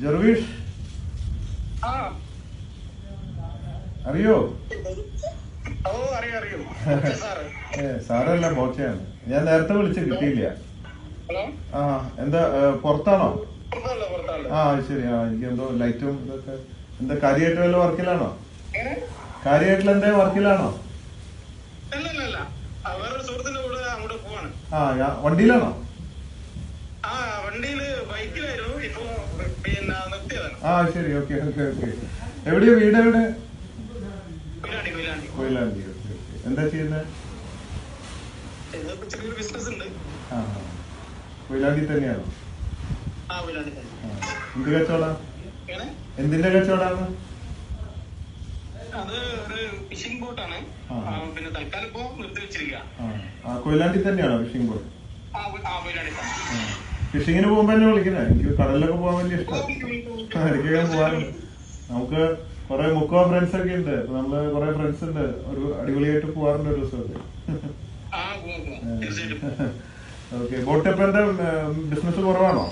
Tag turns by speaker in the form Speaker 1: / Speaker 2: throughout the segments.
Speaker 1: ജർവീഷ് അറിയോ? സാറല്ല, ബോച്ചയാണ്. ഞാൻ നേരത്തെ വിളിച്ച് കിട്ടിയില്ല. ആ എന്താ പുറത്താണോ? ആ ശരി. എനിക്ക് എന്തോ ലൈറ്റും ഇതൊക്കെ. എന്താ കാര്യമായിട്ട് വല്ല വർക്കിലാണോ? കാര്യമായിട്ടുള്ള എന്തേ വർക്കിലാണോ? ആ വണ്ടിയിലാണോ? ആ ശരി. Okay okay okay. എവിടെയാ വീട്? എവിടെ? കൊയിലാണ്ടി. Okay okay. എന്താ ചെയ്യുന്നത്? ആ കൊയിലാണ്ടി തന്നെയാണോ? എന്ത് കച്ചവടാ? എന്തിന്റെ കച്ചവടാണ്? കൊയിലാണ്ടി തന്നെയാണോ ഫിഷിംഗ് ബോട്ട്? ഫിഷിങ്ങിന് പോകുമ്പോ എന്നെ വിളിക്കുന്നേ. എനിക്ക് കടലിലൊക്കെ പോകാൻ വലിയ ഇഷ്ടം. ഇടയ്ക്കൊക്കെ പോകാറുണ്ട്. നമുക്ക് കുറെ മുക്കോ ഫ്രണ്ട്സ് ഒക്കെ ഉണ്ട്. നമ്മള് കുറെ ഫ്രണ്ട്സ് ഉണ്ട്. ഒരു അടിപൊളിയായിട്ട് പോവാറുണ്ട് ഒരു ദിവസമൊക്കെ. ഓക്കെ. ബോട്ട് ഇപ്പൊ എന്താ ബിസിനസ് കുറവാണോ?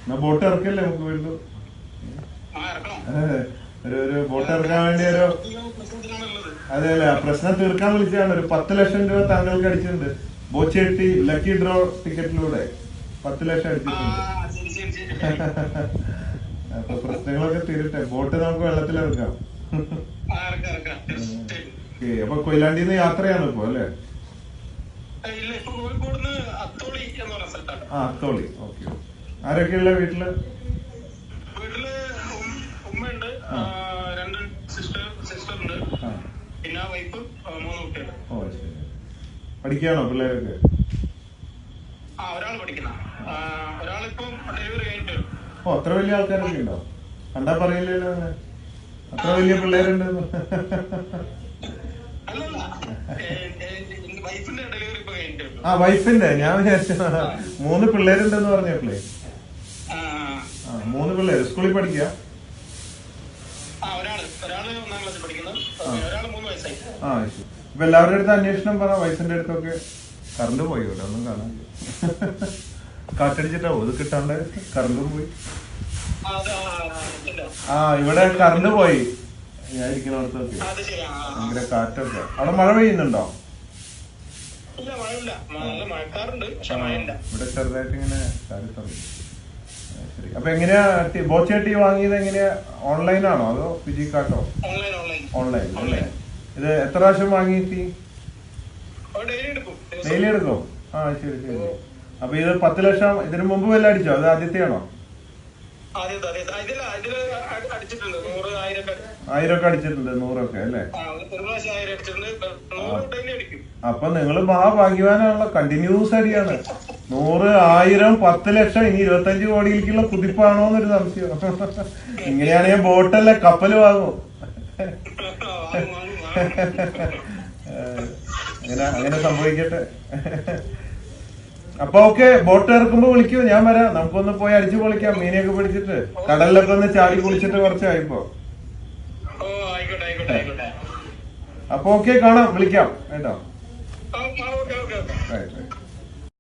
Speaker 1: എന്നാ ബോട്ട് ഇറക്കല്ലേ നമുക്ക് വീണ്ടും? ഒരു ബോട്ട് ഇറക്കാൻ വേണ്ടി ഒരു അതെ അല്ലേ, പ്രശ്നം തീർക്കാൻ വിളിച്ചതാണ്. ഒരു 10 ലക്ഷം രൂപ താങ്കൾക്ക് അടിച്ചിട്ടുണ്ട്. ബോച്ചേട്ടി ലക്കി ഡ്രോ ടിക്കറ്റിലൂടെ 10 ലക്ഷം അടിച്ചിട്ടുണ്ട്. അപ്പൊ പ്രശ്നങ്ങളൊക്കെ തീരട്ടെ. ബോട്ട് നമുക്ക് വെള്ളത്തിലിറക്കാം. അപ്പൊ കൊയിലാണ്ടിന്ന് യാത്രയാണ് ഇപ്പൊ അല്ലേ? അത്തോളി. ഓക്കെ. ആരൊക്കെയുള്ള വീട്ടില്?
Speaker 2: ഉമ്മയുണ്ട്, 2 സിസ്റ്ററുണ്ട്, പിന്നെ വൈഫ്, 3 കുട്ടികൾ.
Speaker 1: ഓ ശരി. പഠിക്കുകയാണോ പിള്ളേരൊക്കെ?
Speaker 2: ഒരാൾ പഠിക്കുന്ന, ഒരാളിപ്പം ഡെലിവറി കഴിഞ്ഞിട്ട്.
Speaker 1: ഓ അത്ര വലിയ ആൾക്കാരൊക്കെ ഉണ്ടോ? കണ്ടാ പറയില്ലല്ലോ അത്ര വലിയ പിള്ളേരുണ്ടെന്ന്. വൈഫിന്റെ ഞാൻ വിചാരിച്ചു 3 പിള്ളേരുണ്ടെന്ന് പറഞ്ഞപ്പോളേ. 3 പിള്ളേര് സ്കൂളിൽ പഠിക്കുക? ഇപ്പൊ എല്ലാവരുടെ അടുത്ത് അന്വേഷണം പറ. വൈഫിന്റെ അടുത്തൊക്കെ. കറണ്ട് പോയി ഇവിടെ, ഒന്നും കാണാൻ. കാറ്റടിച്ചിട്ടാവോ ഇത് കിട്ടാണ്ട്? കറണ്ട് പോയി. ഇവിടെ കറണ്ട് പോയി. ഞാൻ ഇരിക്കുന്നിടത്തൊക്കെ ഭയങ്കര കാറ്റൊക്കെ. അവിടെ മഴ പെയ്യുന്നുണ്ടോ? ഇവിടെ ചെറുതായിട്ട് ഇങ്ങനെ ചാരിത്തുണ്ട്. ശരി. അപ്പൊ എങ്ങനെയാ ബോച്ചേട്ടി വാങ്ങിയത്? എങ്ങനെയാ, ഓൺലൈനാണോ അതോ ഫിജിക്കാട്ടോ? ഓൺലൈൻ അല്ലേ? ഇത് എത്ര പ്രാവശ്യം വാങ്ങിയിട്ട്? ഡെയിലി എടുക്കും. ശരി ശരി. അപ്പൊ ഇത് 10 ലക്ഷം ഇതിനു മുമ്പ് വല്ല അടിച്ചോ? അത് ആദ്യത്തെയാണോ? 1000 ഒക്കെ അടിച്ചിട്ടുണ്ട്. 100 ഒക്കെ അല്ലേ? അപ്പൊ നിങ്ങള് മഹാഭാഗ്യവാനാണല്ലോ. കണ്ടിന്യൂസ് അടിയാണ്. 100, 1000, 10 ലക്ഷം. ഇനി 25 കോടിയിലേക്കുള്ള കുതിപ്പാണോ എന്നൊരു സംശയം. ഇങ്ങനെയാണെങ്കിൽ ബോട്ടല്ലേ, കപ്പല് വാങ്ങും. അങ്ങനെ സംഭവിക്കട്ടെ. അപ്പൊ ഓക്കെ, ബോട്ട് ഇറക്കുമ്പോ വിളിക്കൂ, ഞാൻ വരാം. നമുക്കൊന്ന് പോയി അടിച്ചു പൊളിക്കാം. മീനെയൊക്കെ പിടിച്ചിട്ട് കടലിലൊക്കെ ഒന്ന് ചാടി കുളിച്ചിട്ട് കുറച്ചായിപ്പോ. അപ്പൊ ഓക്കെ, കാണാം, വിളിക്കാം കേട്ടോ.